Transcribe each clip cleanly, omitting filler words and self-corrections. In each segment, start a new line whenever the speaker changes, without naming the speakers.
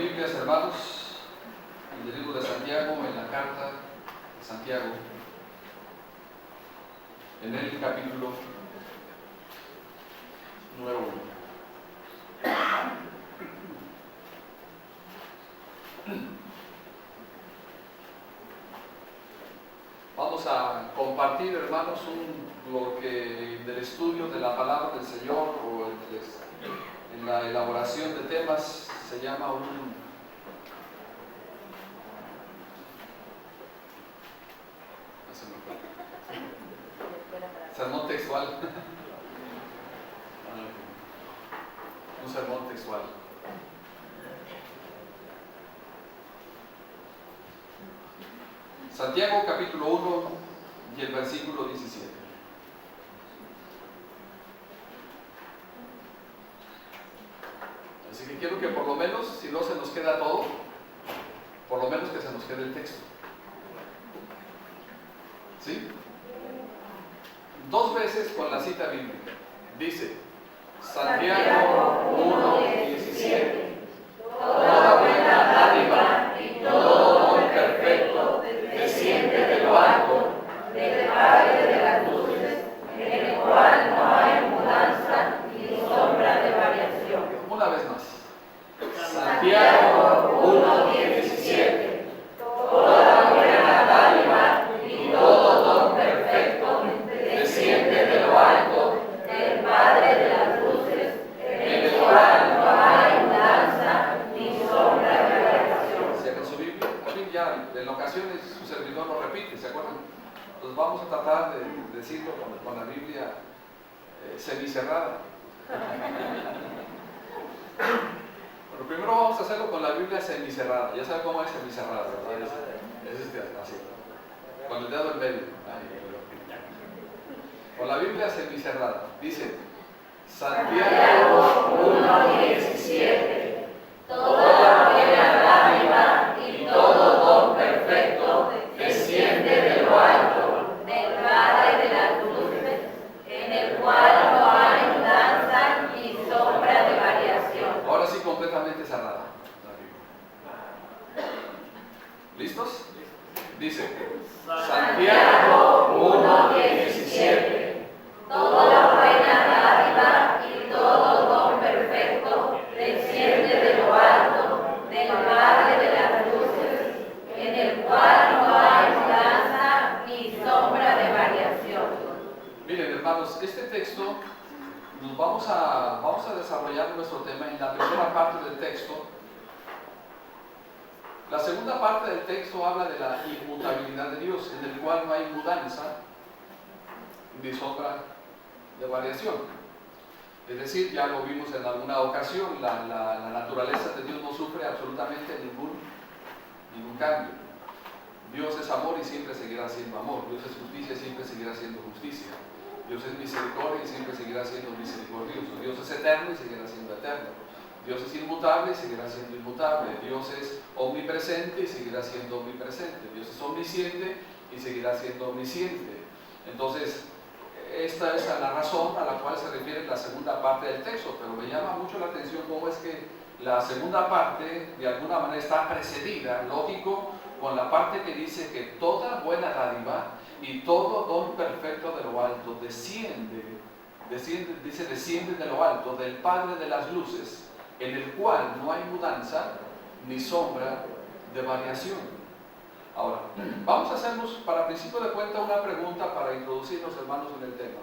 Biblias, hermanos, en el libro de Santiago, en la carta de Santiago, en el capítulo número 1. Vamos a compartir, hermanos, un bloque del estudio de la palabra del Señor, o en la elaboración de temas se llama un sermón textual. Un sermón textual. Santiago capítulo 1 y el versículo 17. Así que quiero que por lo menos, si no se nos queda todo, por lo menos que se nos quede el texto. ¿Sí? Dos veces con la cita bíblica. Dice, Santiago 1:17. Toda buena dádiva y todo don perfecto desciende de lo alto, del Padre de las luces, en el cual no hay mudanza ni sombra de variación. Una vez más. Santiago 1:17. Toda buena dádiva y todo don perfecto desciende de lo alto, del Padre de las luces, en el cual no hay mudanza ni sombra de variación. ¿Cierran su Biblia? Así ya en ocasiones su servidor lo repite, ¿se acuerdan? Entonces vamos a tratar de decirlo con la Biblia semicerrada. Bueno, primero vamos a hacerlo con la Biblia semicerrada. Ya saben cómo es semicerrada, ¿verdad? Es así, con el dedo en medio. Con la Biblia semicerrada. Dice, Santiago 1:17. Toda buena dádiva y todo don perfecto desciende de lo alto, del Padre de las luces, en el cual no hay mudanza ni sombra de variación. Ahora sí, completamente cerrada. ¿Listos? Dice, Santiago 1:17. Toda buena dádiva y todo don perfecto desciende de lo alto, del Padre de las luces, en el cual no hay mudanza ni sombra de variación. Miren, hermanos, este texto nos vamos a desarrollar nuestro tema en la primera parte del texto. La segunda parte del texto habla de la inmutabilidad de Dios, en el cual no hay mudanza ni sombra de variación. Es decir, ya lo vimos en alguna ocasión, la naturaleza de Dios no sufre absolutamente ningún cambio. Dios es amor y siempre seguirá siendo amor. Dios es justicia y siempre seguirá siendo justicia. Dios es misericordia y siempre seguirá siendo misericordioso. Dios es eterno y seguirá siendo eterno. Dios es inmutable y seguirá siendo inmutable. Dios es omnipresente y seguirá siendo omnipresente. Dios es omnisciente y seguirá siendo omnisciente. Entonces, esta es la razón a la cual se refiere la segunda parte del texto, pero me llama mucho la atención cómo es que la segunda parte de alguna manera está precedida, lógico, con la parte que dice que toda buena dádiva y todo don perfecto de lo alto desciende de lo alto, del Padre de las luces, en el cual no hay mudanza ni sombra de variación. Ahora, vamos a hacernos para principio de cuenta una pregunta para introducirnos, hermanos, en el tema.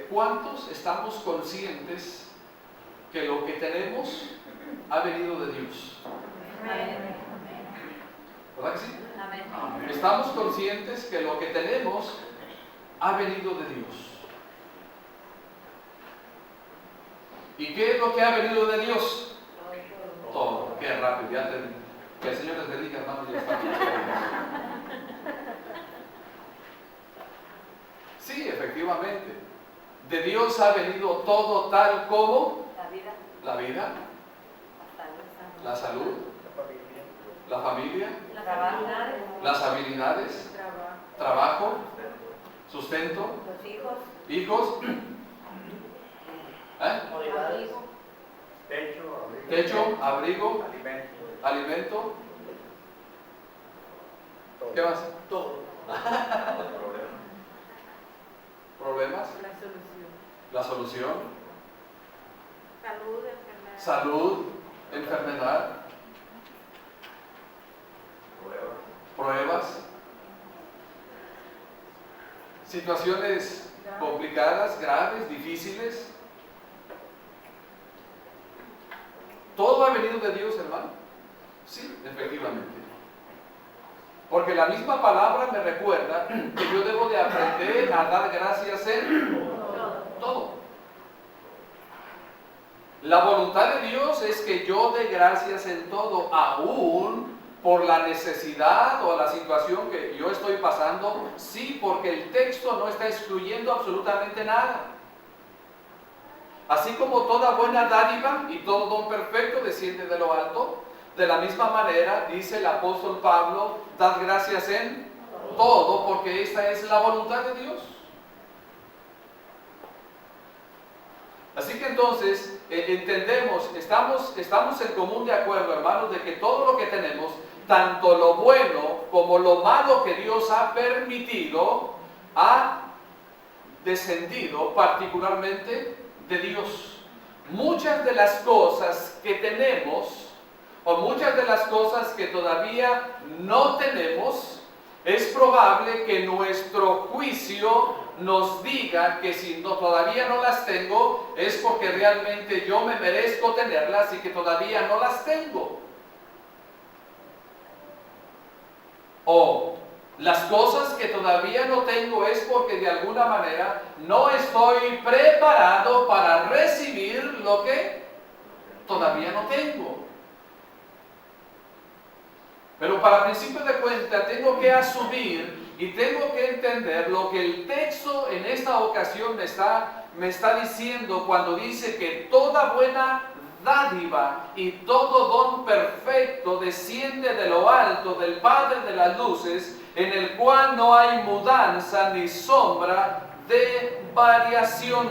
¿Cuántos estamos conscientes que lo que tenemos ha venido de Dios?
Amén.
¿Verdad que sí?
Amén.
Estamos conscientes que lo que tenemos ha venido de Dios. ¿Y qué es lo que ha venido de Dios? Todo. Qué rápido, ya terminé. Que el Señor les bendiga, hermanos, ya está. Sí, efectivamente. De Dios ha venido todo tal como la vida, la salud, la familia, las habilidades, trabajo, sustento, hijos,
Techo,
techo, abrigo, alimento. ¿Qué más?
Todo.
Problemas.
La solución.
La solución.
Salud, enfermedad.
Salud, enfermedad, pruebas, situaciones complicadas, graves, difíciles. ¿Todo ha venido de Dios, hermano? Sí, efectivamente. Porque la misma palabra me recuerda que yo debo de aprender a dar gracias en todo. La voluntad de Dios es que yo dé gracias en todo, aún por la necesidad o la situación que yo estoy pasando. Sí, porque el texto no está excluyendo absolutamente nada. Así como toda buena dádiva y todo don perfecto desciende de lo alto, de la misma manera dice el apóstol Pablo, dad gracias en todo, porque esta es la voluntad de Dios. Así que entonces entendemos, estamos en común de acuerdo, hermanos, de que todo lo que tenemos, tanto lo bueno como lo malo que Dios ha permitido, ha descendido particularmente de Dios. Muchas de las cosas que tenemos, o muchas de las cosas que todavía no tenemos, es probable que nuestro juicio nos diga que si todavía no las tengo, es porque realmente yo me merezco tenerlas y que todavía no las tengo. O las cosas que todavía no tengo es porque de alguna manera no estoy preparado para recibir lo que todavía no tengo. Pero para principio de cuenta tengo que asumir y tengo que entender lo que el texto en esta ocasión me está diciendo cuando dice que toda buena dádiva y todo don perfecto desciende de lo alto del Padre de las luces, en el cual no hay mudanza ni sombra de variación.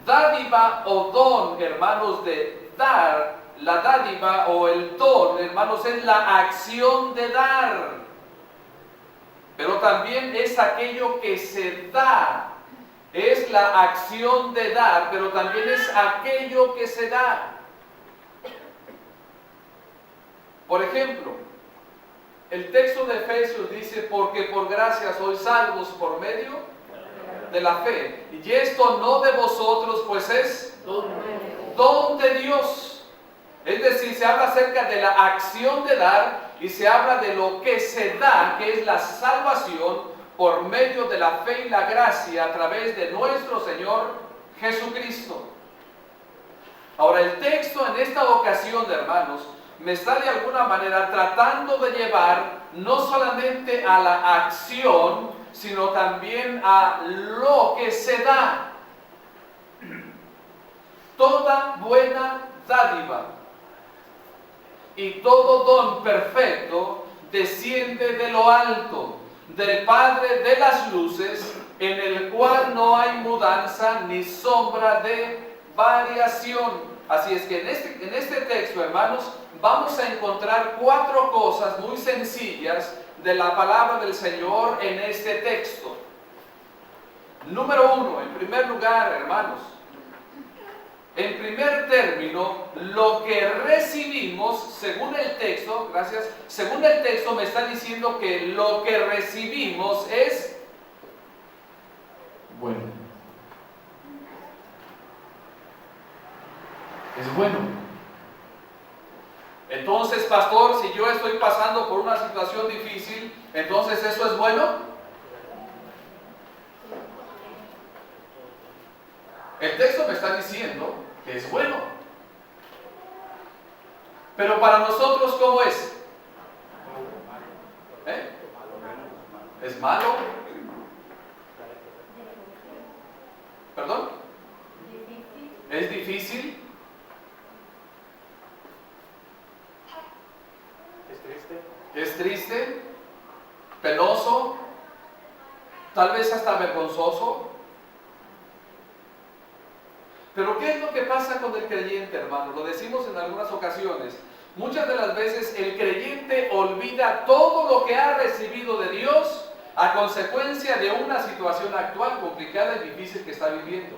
Dádiva o don, hermanos, de dar. La dádiva o el don, hermanos, es la acción de dar. Pero también es aquello que se da. Es la acción de dar, pero también es aquello que se da. Por ejemplo, el texto de Efesios dice, porque por gracia sois salvos por medio de la fe. Y esto no de vosotros, pues es don de Dios. Es decir, se habla acerca de la acción de dar y se habla de lo que se da, que es la salvación por medio de la fe y la gracia a través de nuestro Señor Jesucristo. Ahora, el texto en esta ocasión, hermanos, me está de alguna manera tratando de llevar no solamente a la acción, sino también a lo que se da. Toda buena dádiva y todo don perfecto desciende de lo alto, del Padre de las luces, en el cual no hay mudanza ni sombra de variación. Así es que en este texto, hermanos, vamos a encontrar 4 cosas muy sencillas de la palabra del Señor en este texto. Número 1, en primer lugar, hermanos, en primer término, lo que recibimos, según el texto, gracias, según el texto me está diciendo que lo que recibimos es bueno. Es bueno. Entonces, pastor, si yo estoy pasando por una situación difícil, entonces ¿eso es bueno? El texto me está diciendo que es bueno. Pero para nosotros, ¿cómo es? ¿Es malo? ¿Perdón? ¿Es difícil? ¿Es triste? ¿Penoso? ¿Tal vez hasta vergonzoso? Pero ¿qué es lo que pasa con el creyente, hermano? Lo decimos en algunas ocasiones. Muchas de las veces el creyente olvida todo lo que ha recibido de Dios a consecuencia de una situación actual complicada y difícil que está viviendo.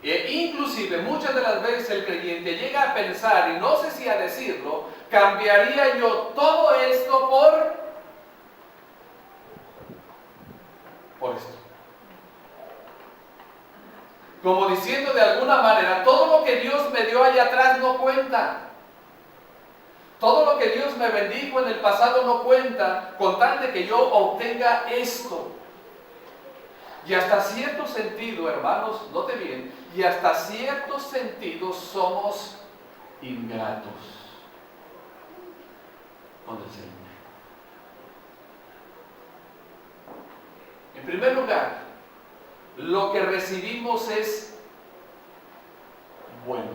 Inclusive muchas de las veces el creyente llega a pensar, y no sé si a decirlo, cambiaría yo todo esto por esto. Como diciendo de alguna manera, todo lo que Dios me dio allá atrás no cuenta. Todo lo que Dios me bendijo en el pasado no cuenta, con tal de que yo obtenga esto. Y hasta cierto sentido, hermanos, note bien, y hasta cierto sentido somos ingratos con el Señor. En primer lugar, lo que recibimos es bueno.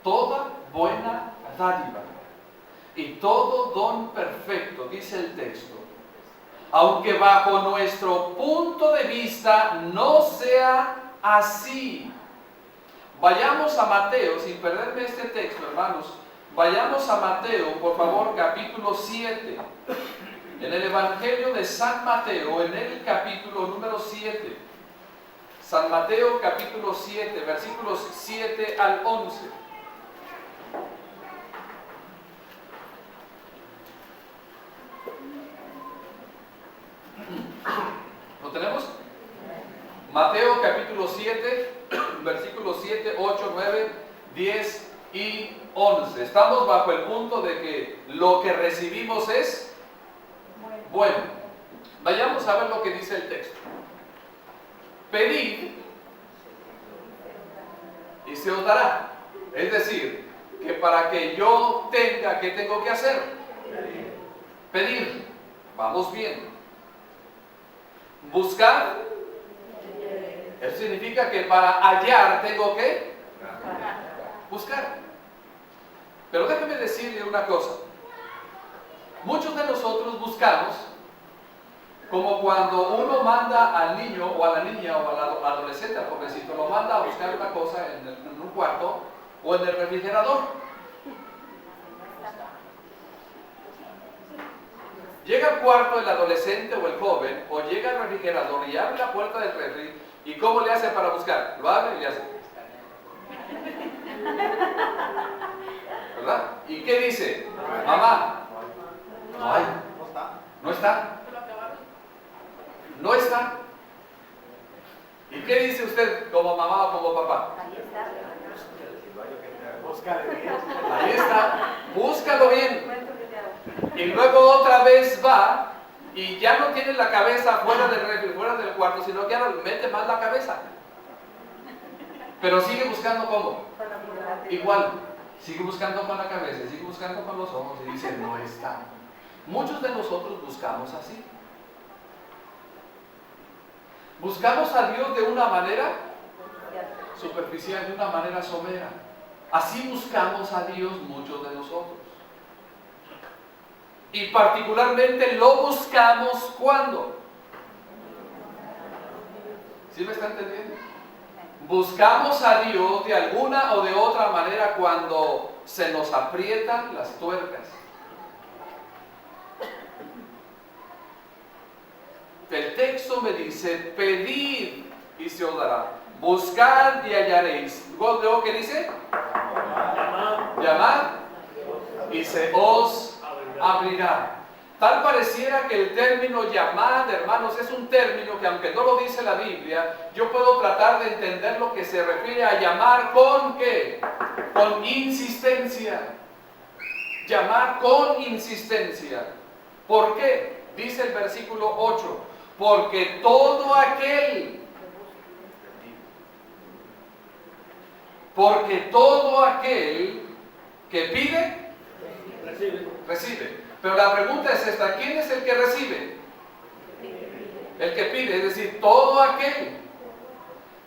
Toda buena dádiva y todo don perfecto, dice el texto, aunque bajo nuestro punto de vista no sea así. Vayamos a Mateo, sin perderme este texto, hermanos, vayamos a Mateo, por favor, capítulo 7. En el Evangelio de San Mateo, en el capítulo número 7. San Mateo, capítulo 7, versículos 7 al 11. ¿Lo tenemos? Mateo capítulo 7, versículos 7, 8, 9, 10 y 11. Estamos bajo el punto de que lo que recibimos es bueno. Vayamos a ver lo que dice el texto. Pedid y se os dará. Es decir, que para que yo tenga, ¿qué tengo que hacer? Pedir. Vamos bien. Buscar. Eso significa que para hallar tengo que buscar. Pero déjeme decirle una cosa. Muchos de nosotros buscamos como cuando uno manda al niño o a la niña o al adolescente, al jovencito, lo manda a buscar una cosa en un cuarto o en el refrigerador. Llega al cuarto el adolescente o el joven, o llega al refrigerador y abre la puerta del refri, ¿y cómo le hace para buscar? Lo abre y le hace. ¿Verdad? ¿Y qué dice? Mamá, no hay. No está. No está. ¿Y qué dice usted como mamá o como papá? Ahí está. Búscalo bien. Y luego otra vez va y ya no tiene la cabeza fuera del refri, fuera del cuarto, sino que ahora mete más la cabeza. Pero sigue buscando ¿cómo? Igual. Sigue buscando con la cabeza, sigue buscando con los ojos y dice, no está. Muchos de nosotros buscamos así. Buscamos a Dios de una manera superficial, de una manera somera. Así buscamos a Dios muchos de nosotros. Y particularmente lo buscamos ¿cuándo? ¿Sí me está entendiendo? Buscamos a Dios de alguna o de otra manera cuando se nos aprietan las tuercas. El texto me dice, pedid y se os dará, buscad y hallaréis. Luego, ¿qué dice? Llamad y se os abrirá. Tal pareciera que el término llamad, hermanos, es un término que aunque no lo dice la Biblia, yo puedo tratar de entender lo que se refiere a llamar con ¿qué? Con insistencia. Llamar con insistencia. ¿Por qué? Dice el versículo 8. Porque todo aquel que pide, recibe. Pero la pregunta es esta, ¿quién es el que recibe? El que pide, es decir, todo aquel.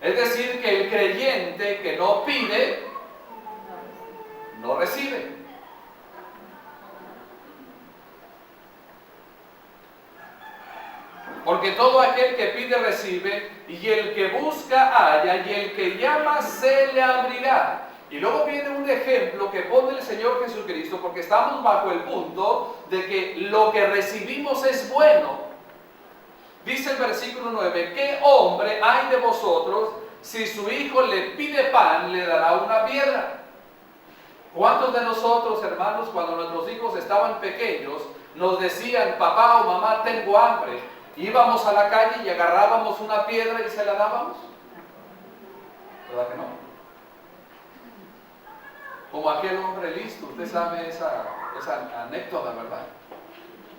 Es decir, que el creyente que no pide, no recibe. Porque todo aquel que pide recibe, y el que busca halla, y el que llama se le abrirá. Y luego viene un ejemplo que pone el Señor Jesucristo, porque estamos bajo el punto de que lo que recibimos es bueno. Dice el versículo 9, ¿qué hombre hay de vosotros si su hijo le pide pan, le dará una piedra? ¿Cuántos de nosotros, hermanos, cuando nuestros hijos estaban pequeños, nos decían, papá o mamá, tengo hambre? Íbamos a la calle y agarrábamos una piedra y se la dábamos. ¿Verdad que no? Como aquel hombre listo, usted sabe esa anécdota, ¿verdad?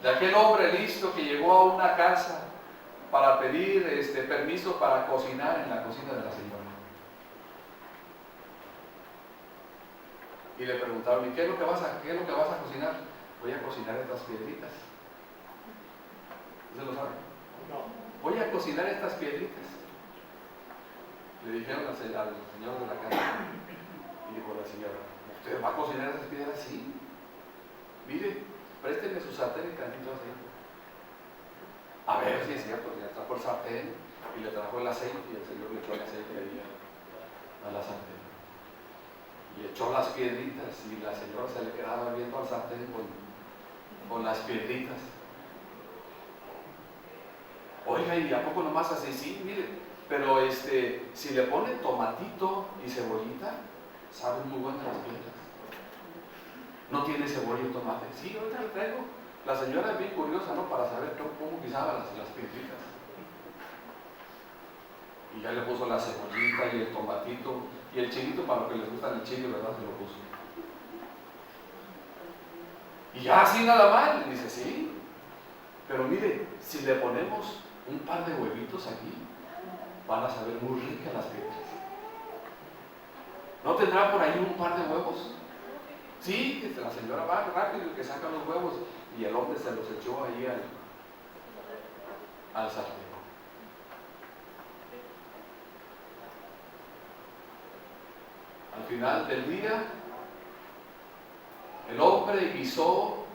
De aquel hombre listo que llegó a una casa para pedir permiso para cocinar en la cocina de la señora. Y le preguntaron, ¿y qué es lo que vas a cocinar? Voy a cocinar estas piedritas. ¿Usted lo sabe? No. Voy a cocinar estas piedritas. Le dijeron al señor de la casa. Y dijo la señora, ¿usted va a cocinar esas piedras? Sí. Mire, présteme su sartén y tantito aceite. A ver si es cierto, le trajo el sartén y le trajo el aceite, y el señor le echó el aceite ahí a la sartén. Y echó las piedritas, y la señora se le quedaba viendo al sartén con las piedritas. Oiga, ¿y a poco nomás así? Sí, mire, pero si le pone tomatito y cebollita, saben muy buenas las piedras. ¿No tiene cebolla y tomate? Sí, ahorita le traigo. La señora es bien curiosa, ¿no? Para saber cómo guisaba las piedritas. Y ya le puso la cebollita y el tomatito y el chilito, para los que les gusta el chile, ¿verdad? Se lo puso. Y ya así nada mal, dice, sí. Pero mire, si le ponemos un par de huevitos aquí, van a saber muy ricas las piedras. ¿No tendrá por ahí un par de huevos? Sí, la señora va rápido y que saca los huevos, y el hombre se los echó ahí al sartén. Al final del día, el hombre guisó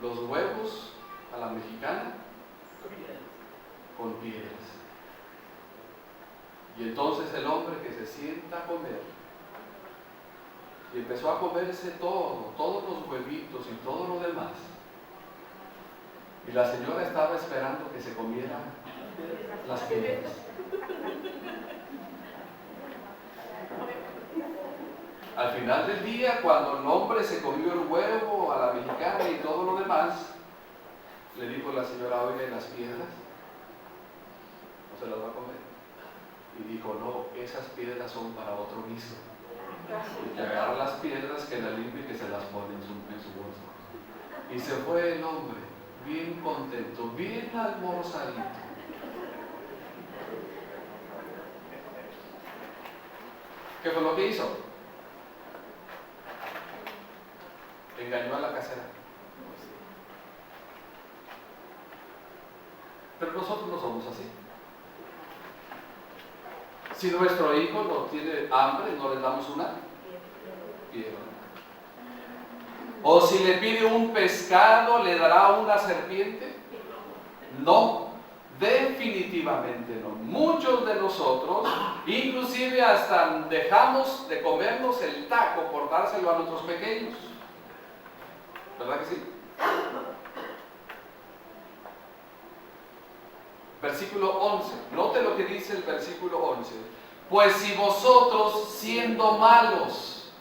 los huevos a la mexicana con piedras. Y entonces el hombre que se sienta a comer, y empezó a comerse todos los huevitos y todo lo demás. Y la señora estaba esperando que se comiera las piedras. Al final del día, cuando el hombre se comió el huevo a la mexicana y todo lo demás, le dijo la señora, oiga, ¿y las piedras? ¿No se las va a comer? Y dijo, no, esas piedras son para otro guiso. Y que agarra las piedras, que las limpie y que se las pone en su bolso. Y se fue el hombre, bien contento, bien almorzadito. ¿Qué fue lo que hizo? Engañó a la casera. Pero nosotros no somos así. Si nuestro hijo no tiene hambre, no le damos una piedra. O si le pide un pescado, ¿le dará una serpiente? No, definitivamente no. Muchos de nosotros, inclusive hasta dejamos de comernos el taco por dárselo a nuestros pequeños. ¿Verdad que sí? Versículo 11. Note lo que dice el versículo 11. Pues si vosotros siendo malos.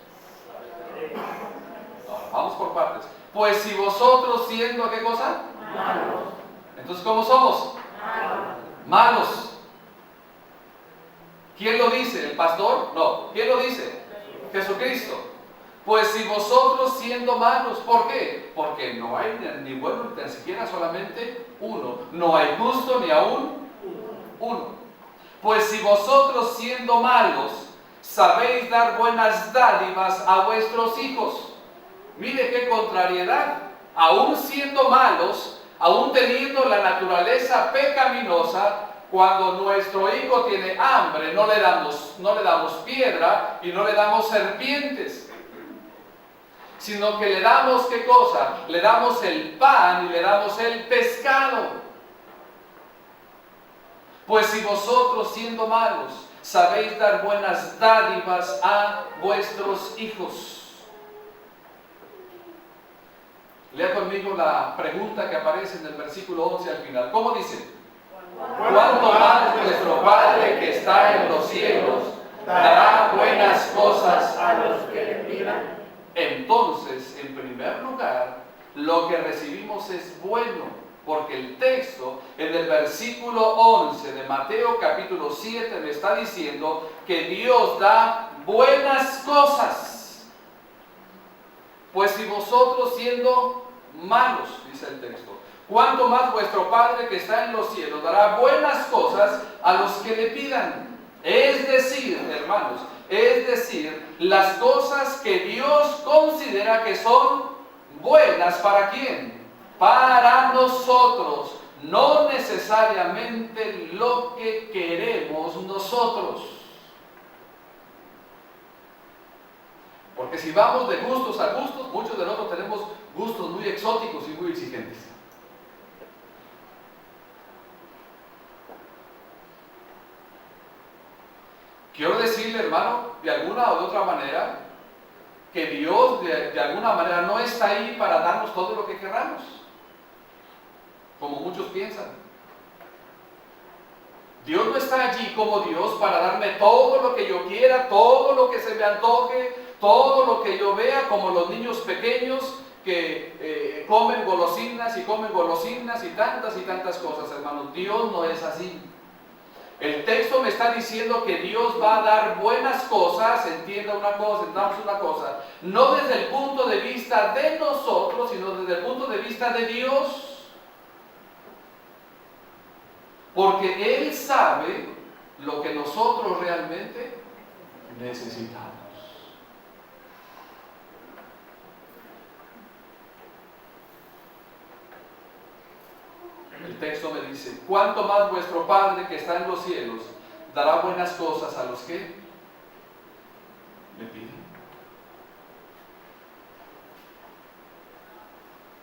Ahora, vamos por partes. Pues si vosotros siendo, ¿qué cosa?
Malos.
Entonces, ¿cómo somos? Malos. ¿Quién lo dice? ¿El pastor? No. ¿Quién lo dice? Jesucristo. Pues si vosotros siendo malos, ¿por qué? Porque no hay ni bueno ni siquiera solamente uno. No hay justo ni aún uno. Pues si vosotros siendo malos sabéis dar buenas dádivas a vuestros hijos. Mire qué contrariedad. Aún siendo malos, aún teniendo la naturaleza pecaminosa, cuando nuestro hijo tiene hambre, no le damos piedra y no le damos serpientes, sino que le damos, ¿qué cosa? Le damos el pan y le damos el pescado. Pues si vosotros siendo malos sabéis dar buenas dádivas a vuestros hijos. Lea conmigo la pregunta que aparece en el versículo 11 al final. ¿Cómo dice? ¿Cuánto más vuestro Padre que está en los cielos dará buenas cosas
a los que le pidan?
Entonces, en primer lugar, lo que recibimos es bueno, porque el texto en el versículo 11 de Mateo capítulo 7 me está diciendo que Dios da buenas cosas. Pues si vosotros siendo malos, dice el texto, ¿cuánto más vuestro Padre que está en los cielos dará buenas cosas a los que le pidan? Es decir, hermanos, es decir, las cosas que Dios considera que son buenas, ¿para quién? Para nosotros, no necesariamente lo que queremos nosotros. Porque si vamos de gustos a gustos, muchos de nosotros tenemos gustos muy exóticos y muy exigentes. Quiero decirle, hermano, de alguna o de otra manera, que Dios de alguna manera no está ahí para darnos todo lo que queramos, como muchos piensan. Dios no está allí como Dios para darme todo lo que yo quiera, todo lo que se me antoje, todo lo que yo vea, como los niños pequeños que comen golosinas y tantas cosas, hermanos. Dios no es así. El texto me está diciendo que Dios va a dar buenas cosas, entendamos una cosa, no desde el punto de vista de nosotros, sino desde el punto de vista de Dios. Porque Él sabe lo que nosotros realmente necesitamos. El texto me dice, ¿cuánto más vuestro Padre que está en los cielos dará buenas cosas a los que le piden?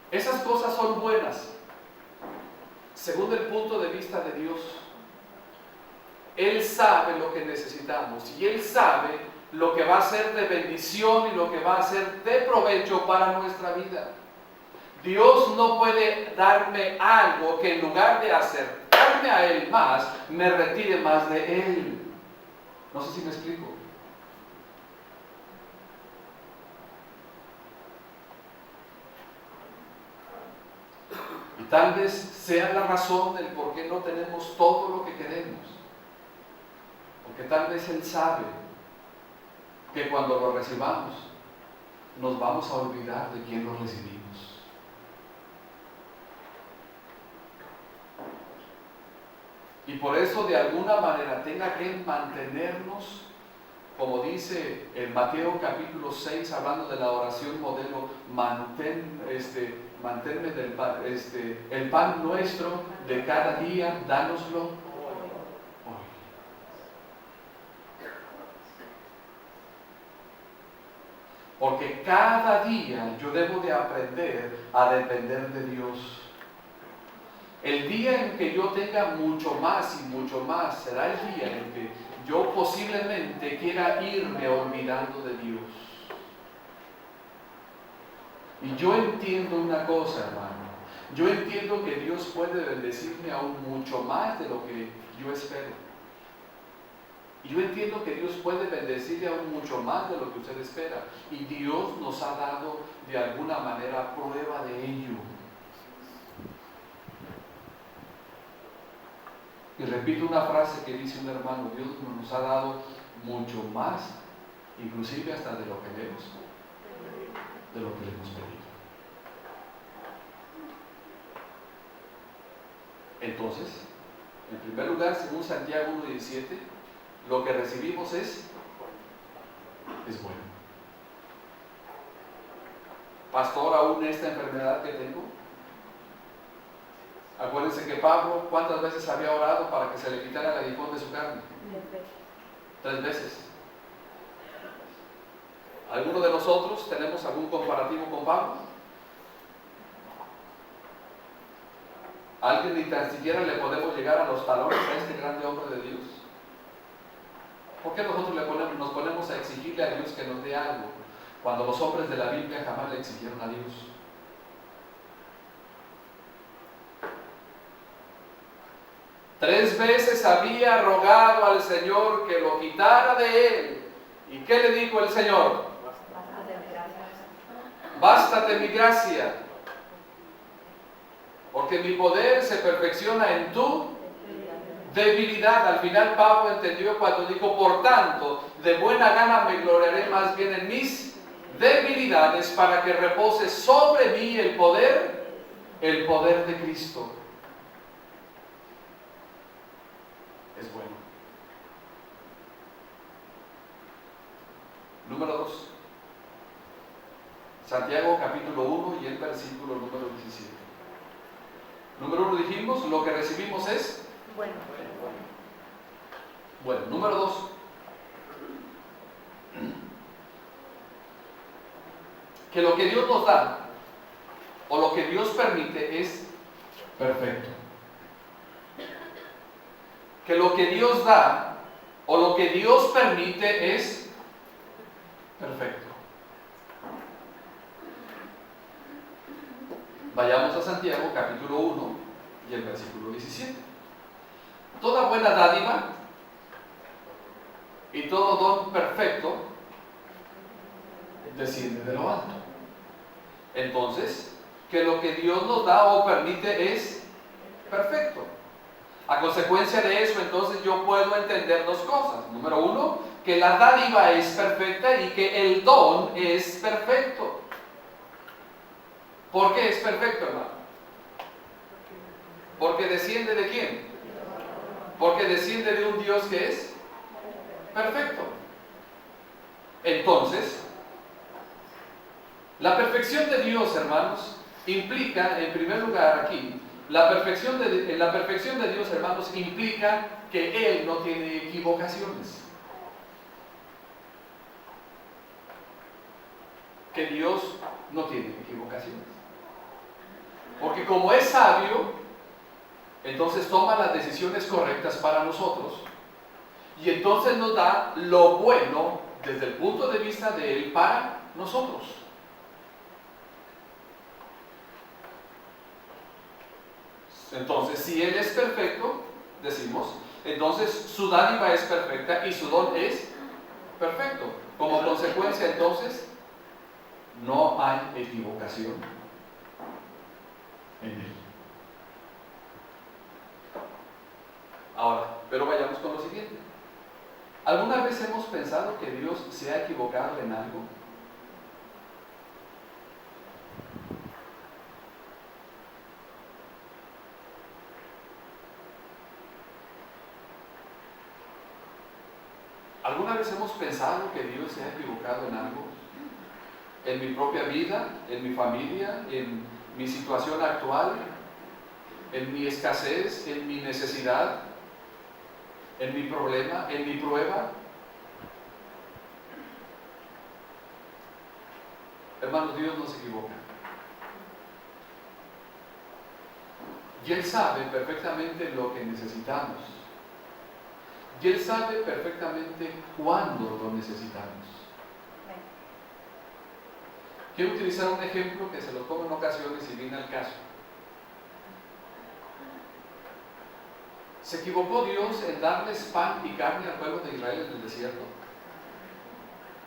Esas cosas son buenas, según el punto de vista de Dios. Él sabe lo que necesitamos y Él sabe lo que va a ser de bendición y lo que va a ser de provecho para nuestra vida. Dios no puede darme algo que en lugar de acercarme a Él más, me retire más de Él. No sé si me explico. Y tal vez sea la razón del por qué no tenemos todo lo que queremos. Porque tal vez Él sabe que cuando lo recibamos, nos vamos a olvidar de quién lo recibimos. Y por eso de alguna manera tenga que mantenernos, como dice en Mateo capítulo 6, hablando de la oración modelo, manténme el pan nuestro de cada día, dánoslo hoy. Porque cada día yo debo de aprender a depender de Dios. El día en que yo tenga mucho más y mucho más será el día en que yo posiblemente quiera irme olvidando de Dios. Y yo entiendo una cosa, hermano. Yo entiendo que Dios puede bendecirme aún mucho más de lo que yo espero. Y yo entiendo que Dios puede bendecirle aún mucho más de lo que usted espera. Y Dios nos ha dado de alguna manera prueba de ello. Y repito una frase que dice un hermano, Dios nos ha dado mucho más, inclusive hasta de lo que le hemos pedido. Entonces, en primer lugar, según Santiago 1:17, lo que recibimos es bueno. Pastor, aún esta enfermedad que tengo. Acuérdense que Pablo, ¿cuántas veces había orado para que se le quitara el aguijón de su carne? 3 veces. ¿Alguno de nosotros tenemos algún comparativo con Pablo? Alguien ni tan siquiera le podemos llegar a los talones a este grande hombre de Dios. ¿Por qué nosotros nos ponemos a exigirle a Dios que nos dé algo, cuando los hombres de la Biblia jamás le exigieron a Dios? Tres veces había rogado al Señor que lo quitara de él. ¿Y qué le dijo el Señor? Bástate mi gracia, porque mi poder se perfecciona en tu debilidad. Al final Pablo entendió cuando dijo, por tanto, de buena gana me gloriaré más bien en mis debilidades, para que repose sobre mí el poder de Cristo. Es bueno. Número 2. Santiago capítulo 1 y el versículo número 17. Número 1 dijimos, lo que recibimos es
Bueno.
bueno. Número 2. Que lo que Dios nos da o lo que Dios permite es perfecto. Que lo que Dios da o lo que Dios permite es perfecto. Vayamos a Santiago capítulo 1 y el versículo 17. Toda buena dádiva y todo don perfecto desciende de lo alto. Entonces, que lo que Dios nos da o permite es perfecto. A consecuencia de eso, entonces yo puedo entender dos cosas. Número 1, que la dádiva es perfecta y que el don es perfecto. ¿Por qué es perfecto, hermano? Porque desciende de quién? Porque desciende de un Dios que es perfecto. Entonces, la perfección de Dios, hermanos, implica, en primer lugar aquí, la perfección de Dios, hermanos, implica que Él no tiene equivocaciones. Que Dios no tiene equivocaciones. Porque como es sabio, entonces toma las decisiones correctas para nosotros. Y entonces nos da lo bueno desde el punto de vista de Él para nosotros. Entonces, si Él es perfecto, decimos, entonces su dádiva es perfecta y su don es perfecto. Como consecuencia, entonces, no hay equivocación en Él. Ahora, pero vayamos con lo siguiente. ¿Alguna vez hemos pensado que Dios se ha equivocado en algo? ¿Alguna vez hemos pensado que Dios se ha equivocado en algo? En mi propia vida, en mi familia, en mi situación actual, en mi escasez, en mi necesidad, en mi problema, en mi prueba. Hermanos, Dios no se equivoca. Y Él sabe perfectamente lo que necesitamos. Y Él sabe perfectamente cuándo lo necesitamos. Quiero utilizar un ejemplo que se lo pongo en ocasiones y viene al caso. ¿Se equivocó Dios en darles pan y carne al pueblo de Israel en el desierto?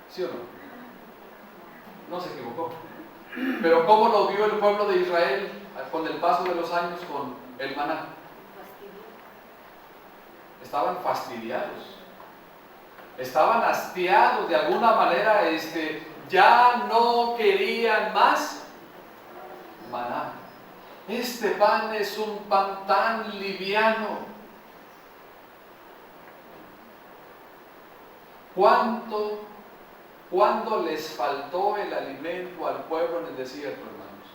¿Sí o no? No se equivocó. Pero ¿cómo lo vio el pueblo de Israel con el paso de los años con el maná? Estaban fastidiados. Estaban hastiados de alguna manera, ya no querían más maná. Este pan es un pan tan liviano. ¿Cuándo les faltó el alimento al pueblo en el desierto, hermanos?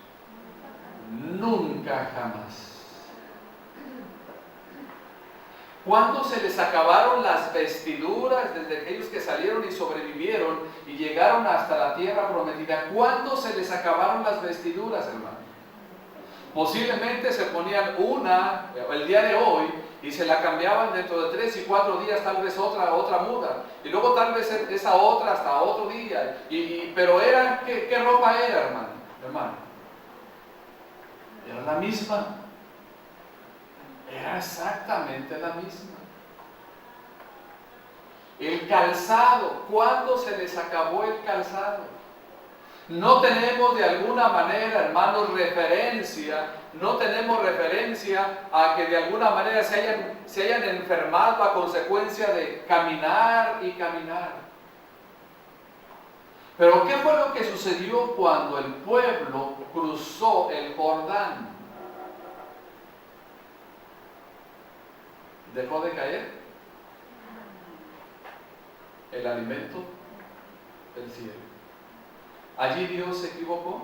Nunca jamás. ¿Cuándo se les acabaron las vestiduras desde aquellos que salieron y sobrevivieron y llegaron hasta la tierra prometida? ¿Cuándo se les acabaron las vestiduras, hermanos? Posiblemente se ponían una el día de hoy y se la cambiaban dentro de 3 y 4 días, tal vez otra muda. Y luego tal vez esa otra hasta otro día. Pero era, ¿qué ropa era, hermano? Era la misma. Era exactamente la misma. El calzado, ¿cuándo se les acabó el calzado? No tenemos de alguna manera, hermanos, no tenemos referencia a que de alguna manera se hayan enfermado a consecuencia de caminar y caminar. Pero ¿qué fue lo que sucedió cuando el pueblo cruzó el Jordán? ¿Dejó de caer el alimento del cielo? Allí Dios se equivocó.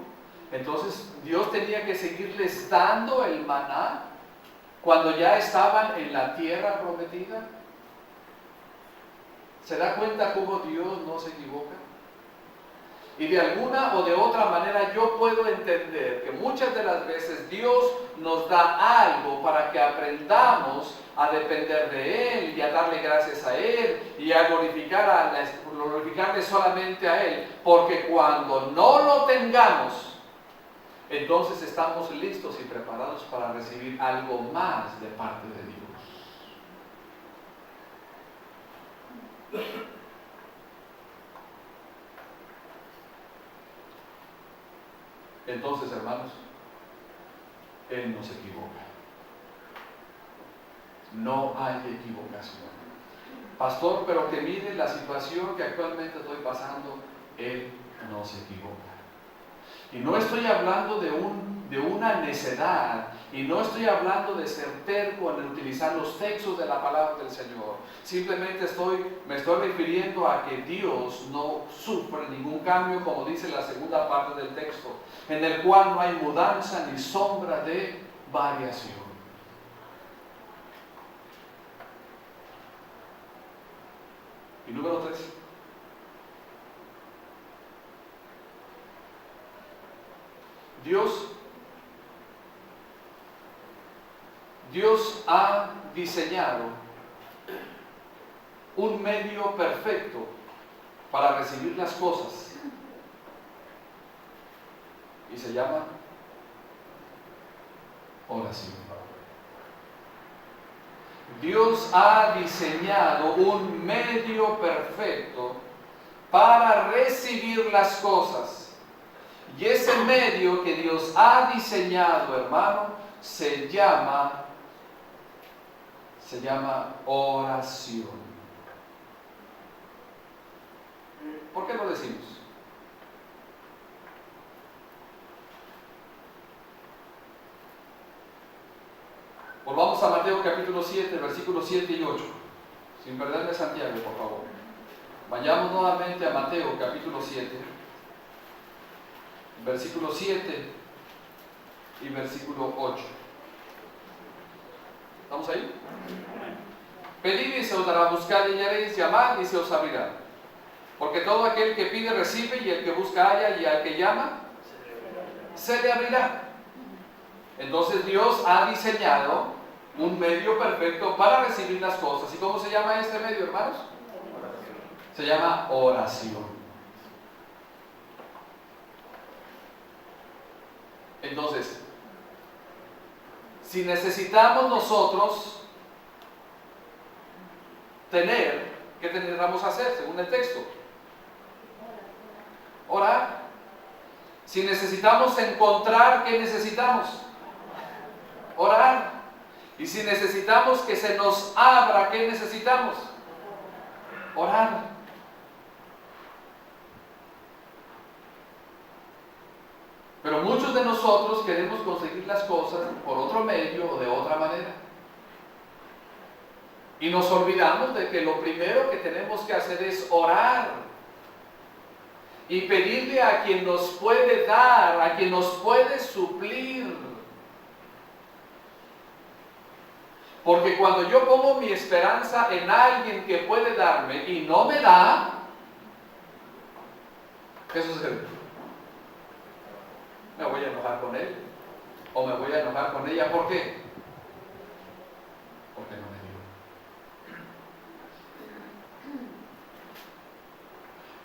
Entonces Dios tenía que seguirles dando el maná cuando ya estaban en la tierra prometida. ¿Se da cuenta cómo Dios no se equivoca? Y de alguna o de otra manera yo puedo entender que muchas de las veces Dios nos da algo para que aprendamos a depender de Él y a darle gracias a Él y a glorificarle solamente a Él. Porque cuando no lo tengamos, entonces estamos listos y preparados para recibir algo más de parte de Dios. Entonces, hermanos, Él no se equivoca. No hay equivocación. Pastor, pero que mire la situación que actualmente estoy pasando, Él no se equivoca. Y no estoy hablando de una necedad, y no estoy hablando de ser terco en utilizar los textos de la palabra del Señor. Simplemente me estoy refiriendo a que Dios no sufre ningún cambio, como dice la segunda parte del texto, en el cual no hay mudanza ni sombra de variación. Y número 3. Dios ha diseñado un medio perfecto para recibir las cosas y se llama oración. Dios ha diseñado un medio perfecto para recibir las cosas. Y ese medio que Dios ha diseñado, hermano, se llama oración. ¿Por qué lo decimos? Volvamos a Mateo capítulo 7, versículos 7 y 8. Sin perderme Santiago, por favor. Vayamos nuevamente a Mateo capítulo 7, versículo 7 y versículo 8. ¿Estamos ahí? Pedid y se os dará, buscad y hallaréis, llamad y se os abrirá. Porque todo aquel que pide recibe, y el que busca halla, y al que llama se le abrirá. Entonces Dios ha diseñado un medio perfecto para recibir las cosas. ¿Y cómo se llama este medio, hermanos? Se llama oración. Entonces, si necesitamos nosotros ¿qué tendríamos que hacer según el texto? Orar. Si necesitamos encontrar, ¿qué necesitamos? Orar. Y si necesitamos que se nos abra, ¿qué necesitamos? Orar. Pero muchos de nosotros queremos conseguir las cosas por otro medio o de otra manera. Y nos olvidamos de que lo primero que tenemos que hacer es orar y pedirle a quien nos puede dar, a quien nos puede suplir. Porque cuando yo pongo mi esperanza en alguien que puede darme y no me da, ¿qué sucede? Me voy a enojar con él. o me voy a enojar con ella. ¿Por qué? Porque no me dio.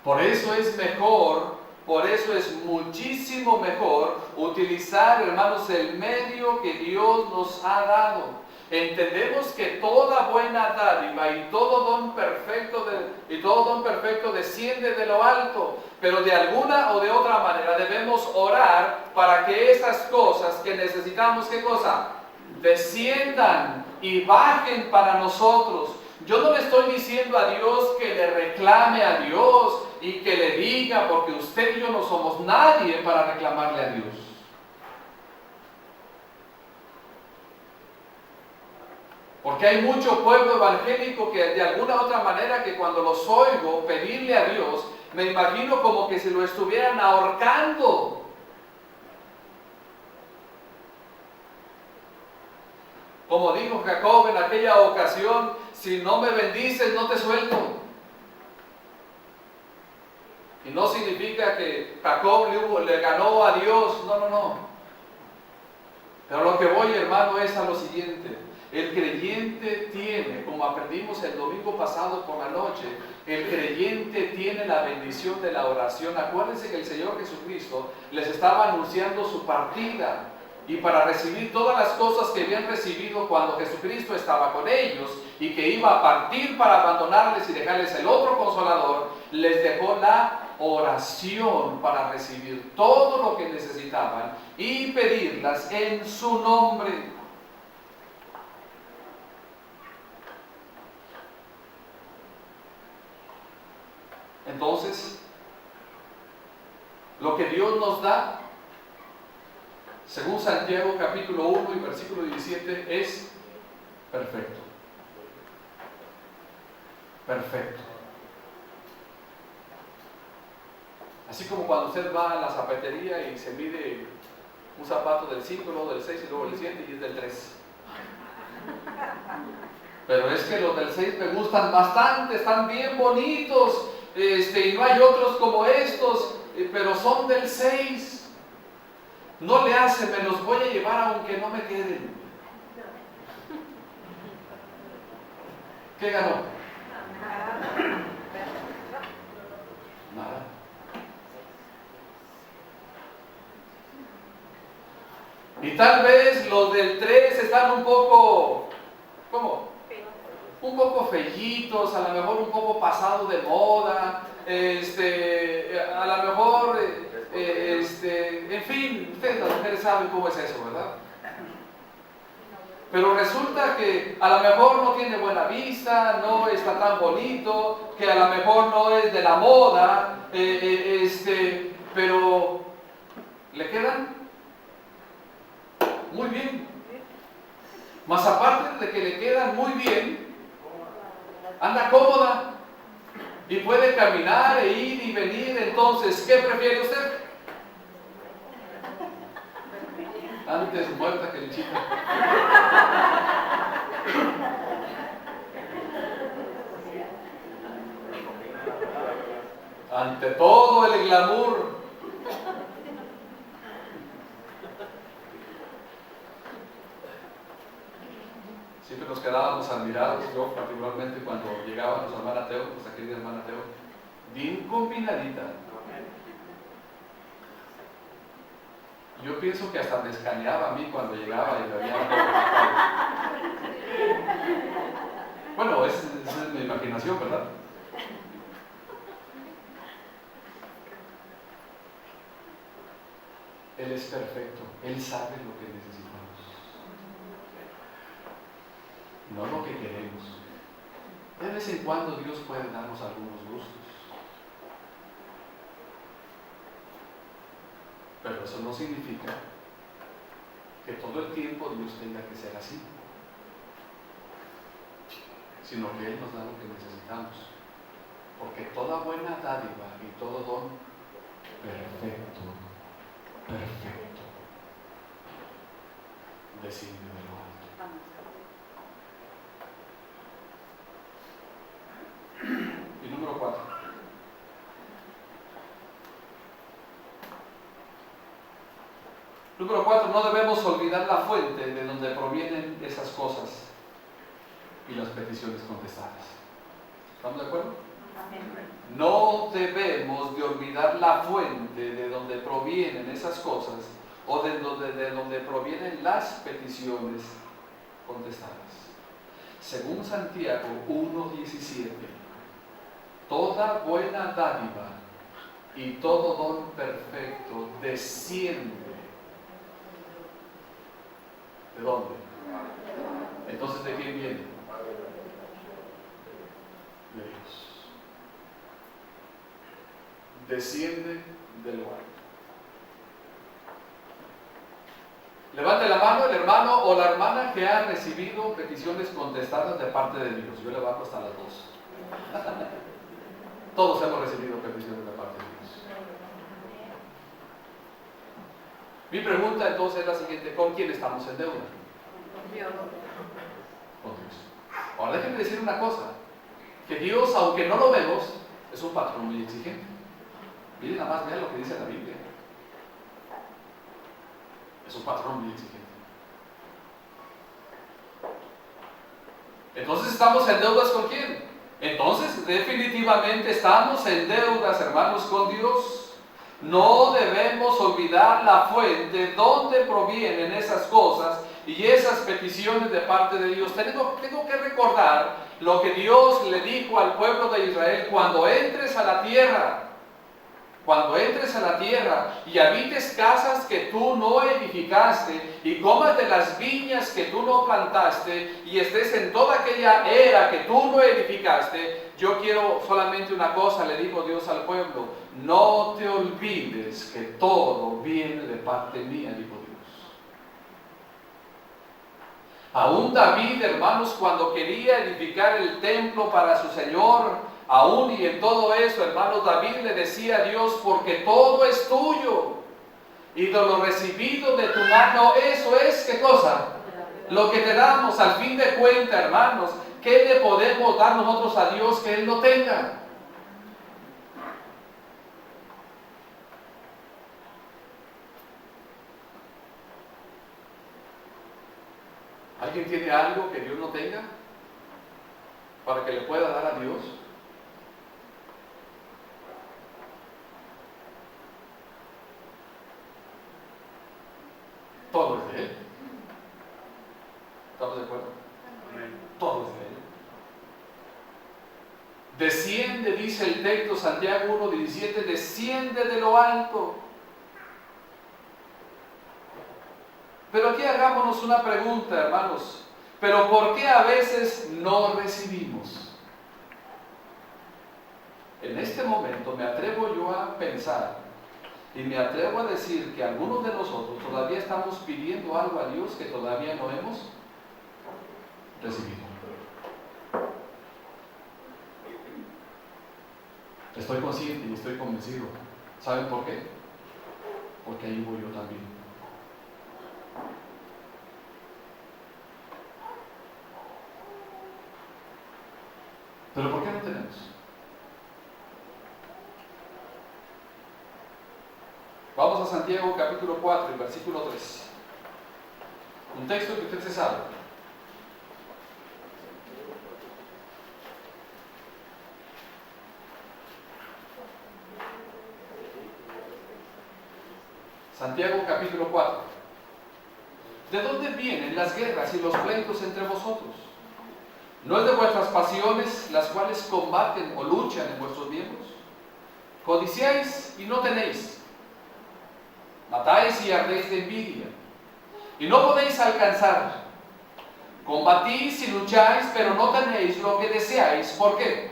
Por eso es mejor, por eso es muchísimo mejor utilizar, hermanos, el medio que Dios nos ha dado. Entendemos que toda buena dádiva y todo don perfecto desciende de lo alto, pero de alguna o de otra manera debemos orar para que esas cosas que necesitamos, ¿qué cosa? Desciendan y bajen para nosotros. Yo no le estoy diciendo a Dios que le reclame a Dios y que le diga, porque usted y yo no somos nadie para reclamarle a Dios. Porque hay mucho pueblo evangélico que de alguna u otra manera, que cuando los oigo pedirle a Dios, me imagino como que si lo estuvieran ahorcando. Como dijo Jacob en aquella ocasión, si no me bendices, no te suelto. Y no significa que Jacob le ganó a Dios, no. Pero lo que voy, hermano, es a lo siguiente. El creyente tiene, como aprendimos el domingo pasado por la noche, el creyente tiene la bendición de la oración. Acuérdense que el Señor Jesucristo les estaba anunciando su partida, y para recibir todas las cosas que habían recibido cuando Jesucristo estaba con ellos y que iba a partir para abandonarles y dejarles el otro consolador, les dejó la oración para recibir todo lo que necesitaban y pedirlas en su nombre. Entonces, lo que Dios nos da, según Santiago capítulo 1 y versículo 17, es perfecto. Perfecto. Así como cuando usted va a la zapatería y se mide un zapato del 5, luego del 6 y luego del 7 y es del 3. Pero es que los del 6 me gustan bastante, están bien bonitos, y no hay otros como estos, pero son del 6. No le hace, me los voy a llevar aunque no me queden. ¿Qué ganó? Nada. Y tal vez los del 3 están un poco, ¿cómo? Un poco fellitos, a lo mejor un poco pasado de moda, a lo mejor, en fin, ustedes las mujeres saben cómo es eso, ¿verdad? Pero resulta que a lo mejor no tiene buena vista, no está tan bonito, que a lo mejor no es de la moda, pero le quedan muy bien. Más aparte de que le quedan muy bien, anda cómoda y puede caminar e ir y venir. Entonces, ¿qué prefiere usted? Antes muerta que lechita. Ante todo el glamour. Siempre nos quedábamos admirados, yo particularmente cuando llegaba nuestra hermana Teo, nuestra querida hermana Teo, bien combinadita. Yo pienso que hasta me escaneaba a mí cuando llegaba y veía algo. Bueno, esa es mi imaginación, ¿verdad? Él es perfecto, Él sabe lo que necesitamos, no lo que queremos. De vez en cuando Dios puede darnos algunos gustos, pero eso no significa que todo el tiempo Dios tenga que ser así, sino que Él nos da lo que necesitamos, porque toda buena dádiva y todo don perfecto desciende de lo alto. Y número 4. Número 4, no debemos olvidar la fuente de donde provienen esas cosas y las peticiones contestadas. ¿Estamos de acuerdo? No debemos de olvidar la fuente de donde provienen esas cosas o de donde provienen las peticiones contestadas. Según Santiago 1:17, toda buena dádiva y todo don perfecto desciende. ¿De dónde? Entonces, ¿de quién viene? De Dios. Desciende del alto. Levante la mano el hermano o la hermana que ha recibido peticiones contestadas de parte de Dios. Yo levanto hasta las 2. Todos hemos recibido peticiones de parte de Dios. Mi pregunta entonces es la siguiente: ¿con quién estamos en deuda? Con Dios. Ahora déjenme decir una cosa, que Dios, aunque no lo vemos, es un patrón muy exigente. Miren nada más, vean lo que dice la Biblia. Es un patrón muy exigente. Entonces, ¿estamos en deudas con quién? Entonces, definitivamente estamos en deudas, hermanos, con Dios. No debemos olvidar la fuente donde provienen esas cosas y esas peticiones de parte de Dios. Tengo que recordar lo que Dios le dijo al pueblo de Israel: cuando entres a la tierra y habites casas que tú no edificaste y comas de las viñas que tú no plantaste y estés en toda aquella era que tú no edificaste, yo quiero solamente una cosa, le dijo Dios al pueblo: no te olvides que todo viene de parte mía, dijo Dios. Aún David, hermanos, cuando quería edificar el templo para su Señor, aún y en todo eso, hermanos, David le decía a Dios: porque todo es tuyo, y de lo recibido de tu mano, eso es, ¿qué cosa? Lo que te damos. Al fin de cuentas, hermanos, ¿qué le podemos dar nosotros a Dios que Él no tenga? ¿Alguien tiene algo que Dios no tenga para que le pueda dar a Dios? Todo es de Él. ¿Estamos de acuerdo? Todo es de Él. Desciende, dice el texto, Santiago 1:17, desciende de lo alto. Pero aquí hagámonos una pregunta, hermanos. ¿Pero por qué a veces no recibimos? En este momento me atrevo yo a pensar y me atrevo a decir que algunos de nosotros todavía estamos pidiendo algo a Dios que todavía no hemos recibido. Estoy consciente y estoy convencido. ¿Saben por qué? Porque ahí voy yo también. ¿Pero por qué no tenemos? Vamos a Santiago capítulo 4, versículo 3. Un texto que usted se sabe. Santiago capítulo 4. ¿De dónde vienen las guerras y los pleitos entre vosotros? ¿No es de vuestras pasiones las cuales combaten o luchan en vuestros miembros? Codiciáis y no tenéis. Matáis y ardéis de envidia. Y no podéis alcanzar. Combatís y lucháis, pero no tenéis lo que deseáis. ¿Por qué?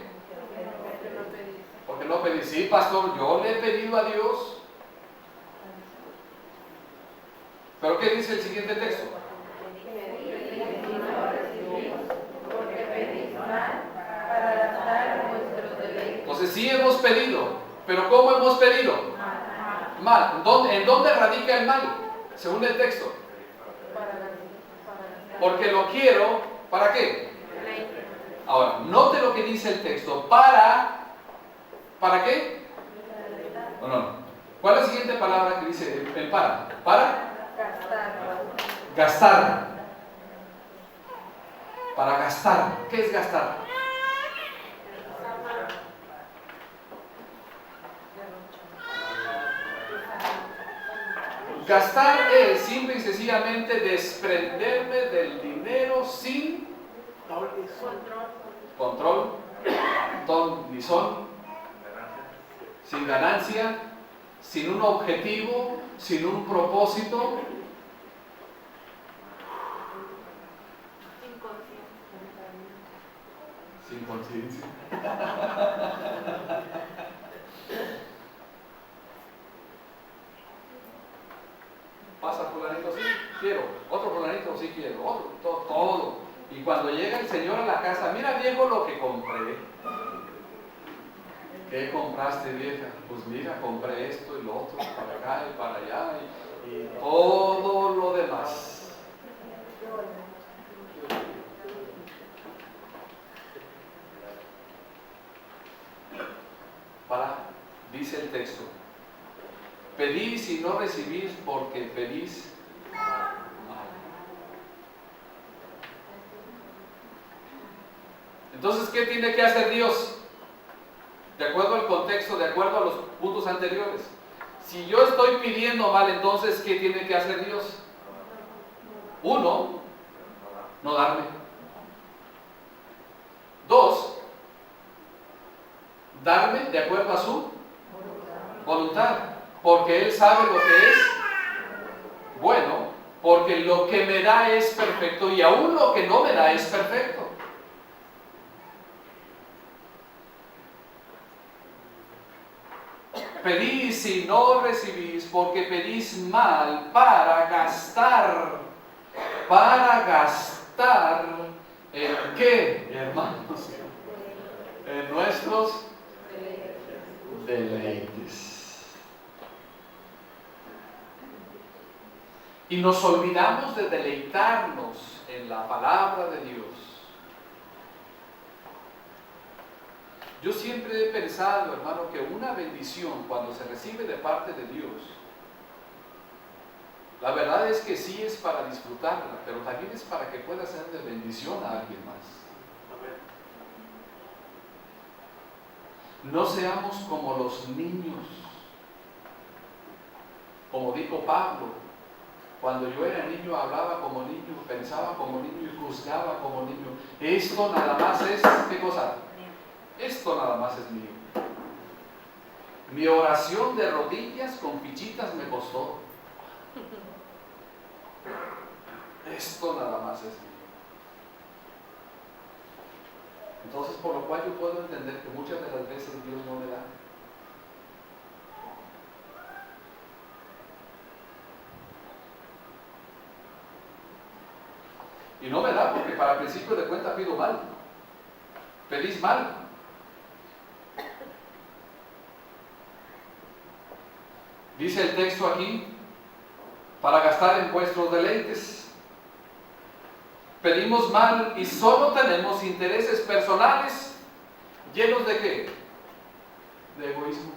Porque no pedís. Sí, pastor, yo le he pedido a Dios. ¿Pero qué dice el siguiente texto? Entonces sí hemos pedido, pero ¿cómo hemos pedido? Mal. ¿En dónde radica el mal? Según el texto. Porque lo quiero, ¿para qué? Ahora, note lo que dice el texto. ¿Para qué? No. ¿Cuál es la siguiente palabra que dice el para? ¿Para? Gastar. Para gastar. ¿Qué es gastar? Gastar es simple y sencillamente desprenderme del dinero sin control, ton ni son, sin ganancia, sin un objetivo, sin un propósito. Sin conciencia. Pasa fulanito, sí, quiero. Otro fulanito, sí quiero. Otro, todo. Y cuando llega el Señor a la casa, mira viejo lo que compré. ¿Qué compraste, vieja? Pues mira, compré esto y lo otro, para acá y para allá y todo lo demás. Dice el texto, pedís y no recibís porque pedís mal. Entonces, ¿qué tiene que hacer Dios? De acuerdo al contexto, de acuerdo a los puntos anteriores. Si yo estoy pidiendo mal, entonces, ¿qué tiene que hacer Dios? Uno, no darme. Dos, darme de acuerdo a su voluntad, porque Él sabe lo que es bueno, porque lo que me da es perfecto y aún lo que no me da es perfecto. Pedís y no recibís porque pedís mal para gastar. ¿Para gastar en qué, hermanos? En nuestros deleites. Y nos olvidamos de deleitarnos en la palabra de Dios. Yo siempre he pensado, hermano, que una bendición cuando se recibe de parte de Dios, la verdad es que sí es para disfrutarla, pero también es para que pueda ser de bendición a alguien más. No seamos como los niños. Como dijo Pablo, cuando yo era niño hablaba como niño, pensaba como niño y juzgaba como niño. Esto nada más es, ¿qué cosa? Esto nada más es mío. Mi oración de rodillas con fichitas me costó. Esto nada más es mío. Entonces, por lo cual yo puedo entender que muchas de las veces Dios no me da. Y no me da porque para principio de cuenta pido mal. Pedís mal. Dice el texto aquí, para gastar en vuestros deleites. Pedimos mal y solo tenemos intereses personales llenos de ¿qué? De egoísmo.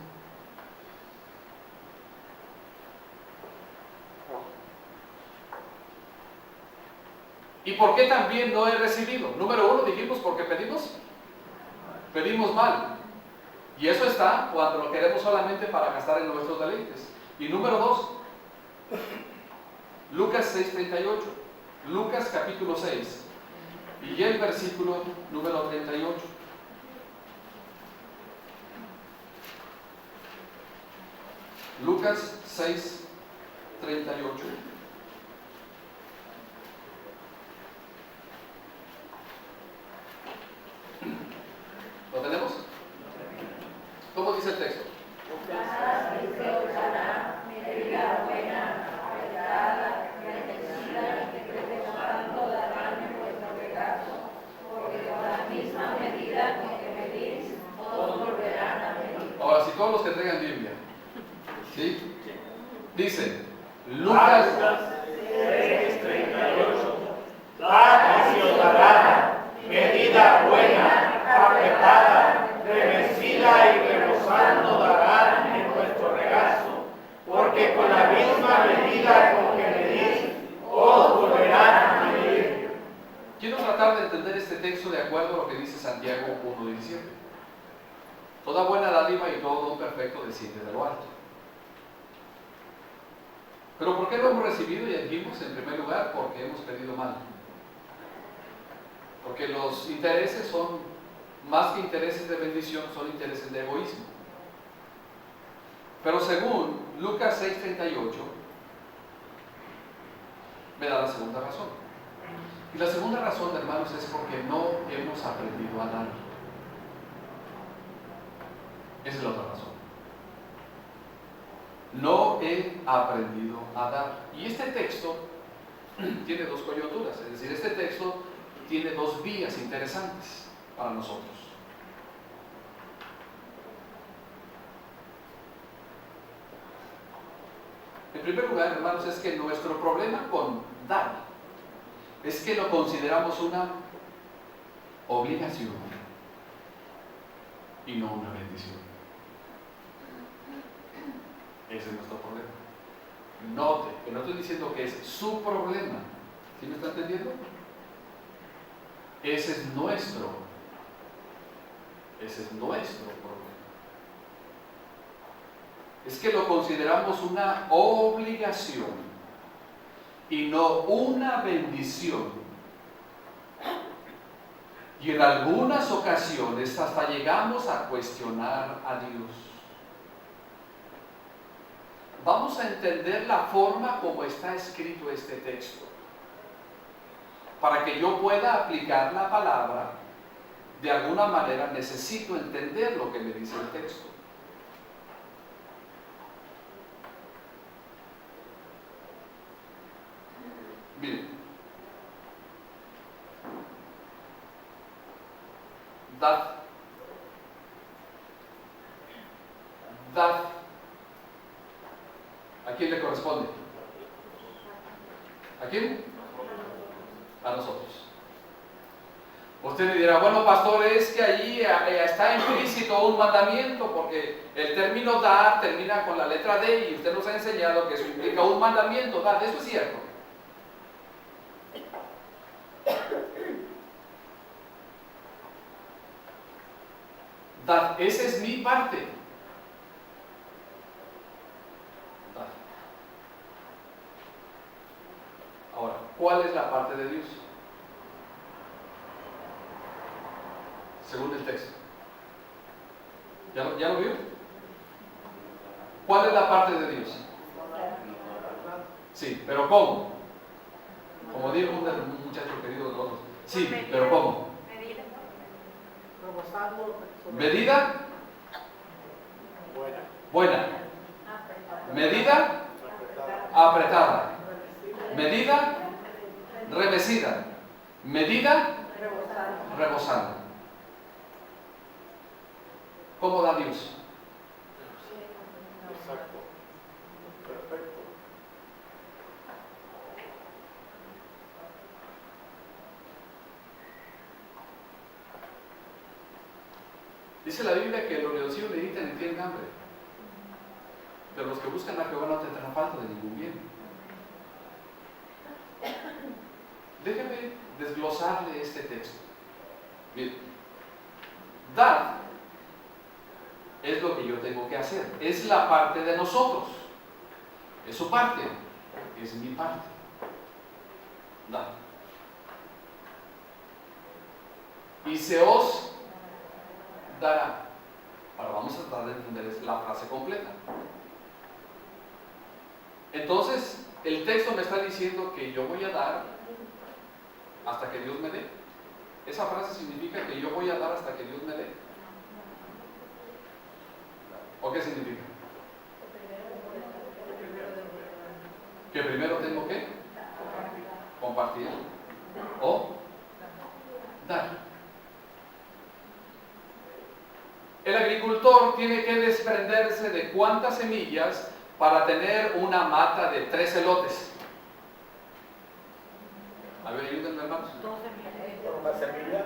¿Y por qué también no he recibido? Número uno, dijimos porque pedimos mal. Y eso está cuando lo queremos solamente para gastar en nuestros deleites. Y número dos, Lucas 6:38. Lucas capítulo 6 y el versículo número 38. Lucas 6:38. ¿Lo tenemos? ¿Cómo dice el texto? Ahora, si todos los que traigan Biblia, ¿sí? Dice, Lucas
6:38, dad y se os dará, medida buena, apretada, revestida y rebosando darán en vuestro regazo, porque con la misma medida con que medís, os volverá
perfecto desciende de lo alto. Pero ¿por qué lo hemos recibido? Y dijimos, en primer lugar, porque hemos pedido mal. Porque los intereses son, más que intereses de bendición, son intereses de egoísmo. Pero según Lucas 6:38, me da la segunda razón. Y la segunda razón, hermanos, es porque no hemos aprendido a dar. Esa es la otra razón. No he aprendido a dar. Y este texto tiene dos coyunturas, es decir, este texto tiene dos vías interesantes para nosotros. En primer lugar, hermanos, es que nuestro problema con dar es que lo consideramos una obligación y no una bendición. Ese es nuestro problema. Note que no estoy diciendo que es su problema. ¿Sí me está entendiendo? Ese es nuestro problema. Es que lo consideramos una obligación y no una bendición. Y en algunas ocasiones hasta llegamos a cuestionar a Dios. Vamos a entender la forma como está escrito este texto, para que yo pueda aplicar la palabra. De alguna manera necesito entender lo que me dice el texto. Miren, dad. ¿A quién le corresponde? ¿A quién? A nosotros. Usted me dirá, bueno, pastor, es que allí está implícito un mandamiento, porque el término dar termina con la letra D y usted nos ha enseñado que eso implica un mandamiento. Dar, eso es cierto. Dar, esa es mi parte. Dar. Ahora, ¿cuál es la parte de Dios? Según el texto. ¿Ya lo vio? ¿Cuál es la parte de Dios? Sí, pero ¿cómo? Como dijo un muchacho querido de nosotros. Sí, pero ¿cómo? Medida buena. Medida apretada. Medida revestida. Medida rebosando. ¿Cómo da Dios?
Exacto. Perfecto.
Dice la Biblia que los reducidos meditan y tienen hambre, pero los que buscan a Jehová no tendrán falta de ningún bien. Déjeme desglosarle este texto. Bien, dar es lo que yo tengo que hacer, es la parte de nosotros, es su parte, es mi parte. Dar. Y se os dará. Ahora vamos a tratar de entender la frase completa. Entonces, el texto me está diciendo que yo voy a dar hasta que Dios me dé. Esa frase significa que yo voy a dar hasta que Dios me dé. ¿O qué significa? Que primero tengo que compartir o dar. El agricultor tiene que desprenderse de cuántas semillas para tener una mata de 3 elotes. A ver, ayúdenme, hermanos.
Una semilla.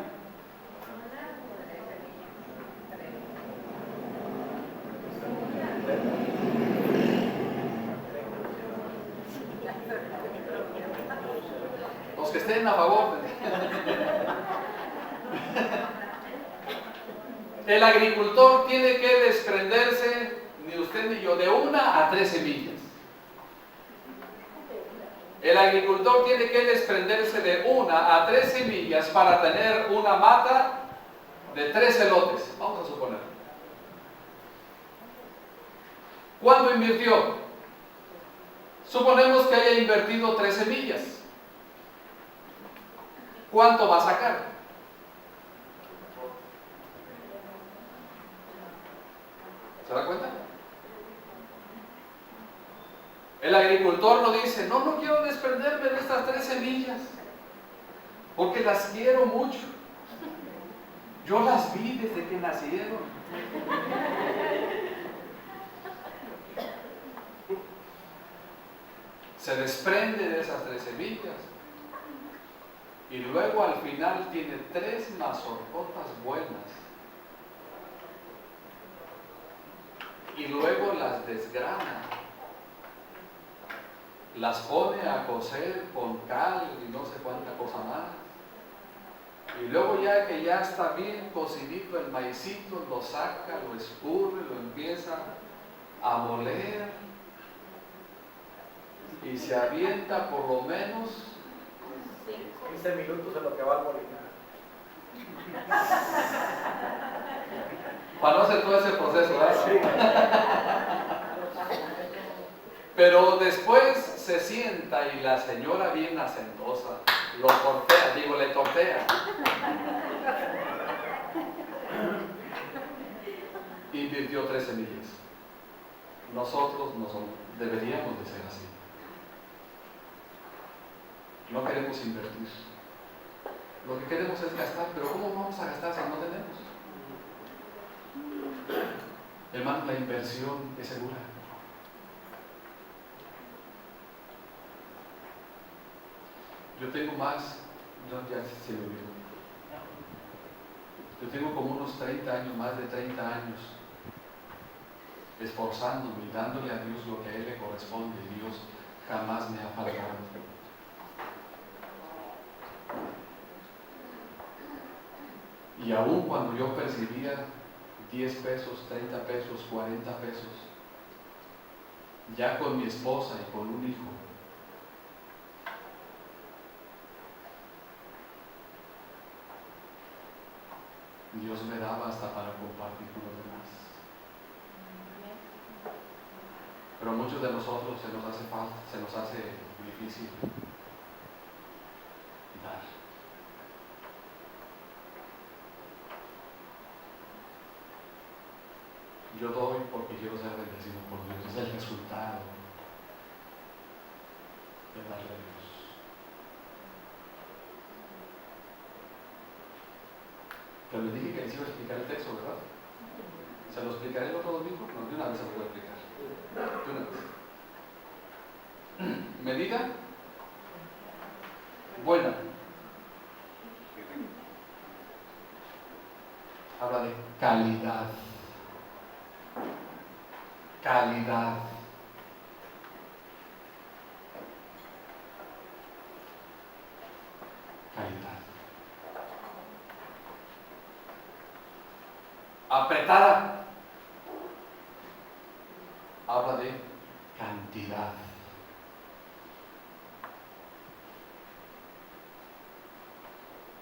Los que estén a favor. El agricultor tiene que desprenderse, ni usted ni yo, de 1 a 3 semillas. El agricultor tiene que desprenderse de 1 a 3 semillas para tener una mata de 3 elotes, vamos a suponer. ¿Cuánto invirtió? Suponemos que haya invertido 3 semillas. ¿Cuánto va a sacar? ¿Se da cuenta? El agricultor no dice, no quiero desprenderme de estas 3 semillas, porque las quiero mucho. Yo las vi desde que nacieron. Se desprende de esas 3 semillas y luego al final tiene 3 mazorcotas buenas y luego las desgrana, las pone a cocer con cal y no sé cuánta cosa más, y luego ya que ya está bien cocidito el maicito, lo saca, lo escurre, lo empieza a moler y se avienta por lo menos
15 minutos en lo que va a morir.
para no hacer todo ese proceso, pero después se sienta y la señora bien hacendosa lo tortea, le tortea. Invirtió 3 semillas. Nosotros no somos, deberíamos de ser así. No queremos invertir. Lo que queremos es gastar, pero ¿cómo vamos a gastar si no tenemos? Hermano, la inversión es segura. Yo tengo más, ya se me olvidó. Yo tengo como unos 30 años, más de 30 años, esforzándome y dándole a Dios lo que a Él le corresponde, y Dios jamás me ha faltado. Y aún cuando yo percibía 10 pesos, 30 pesos, 40 pesos, ya con mi esposa y con un hijo, Dios me daba hasta para compartir con los demás. Pero a muchos de nosotros se nos hace falta, se nos hace difícil dar. Yo doy porque quiero ser bendecido por Dios. Es el resultado de darle a Dios. Pero les dije que les iba a explicar el texto, ¿verdad? ¿Se lo explicaré el otro domingo? No, de una vez se lo voy a explicar. De una vez. Medida buena. Habla de calidad. Calidad. Calidad. Apretada. Habla de cantidad.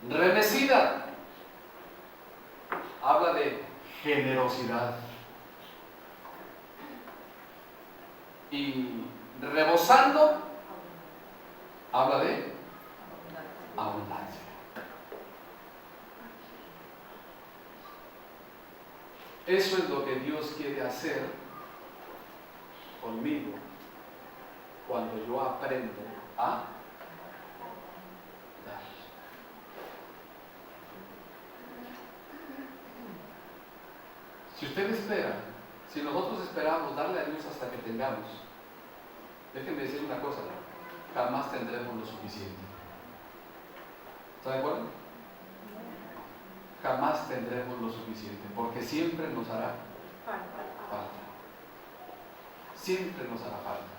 Remecida. Habla de generosidad. Y rebosando, habla de abundancia. Eso es lo que Dios quiere hacer conmigo cuando yo aprendo a dar. Si usted espera, si nosotros esperamos darle a Dios hasta que tengamos, déjenme decir una cosa, jamás tendremos lo suficiente. ¿Está de acuerdo? Jamás tendremos lo suficiente, porque siempre nos hará falta. Siempre nos hará falta.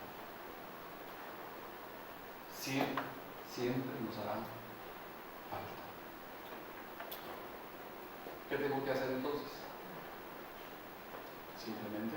Siempre nos hará falta. ¿Qué tengo que hacer entonces? simplemente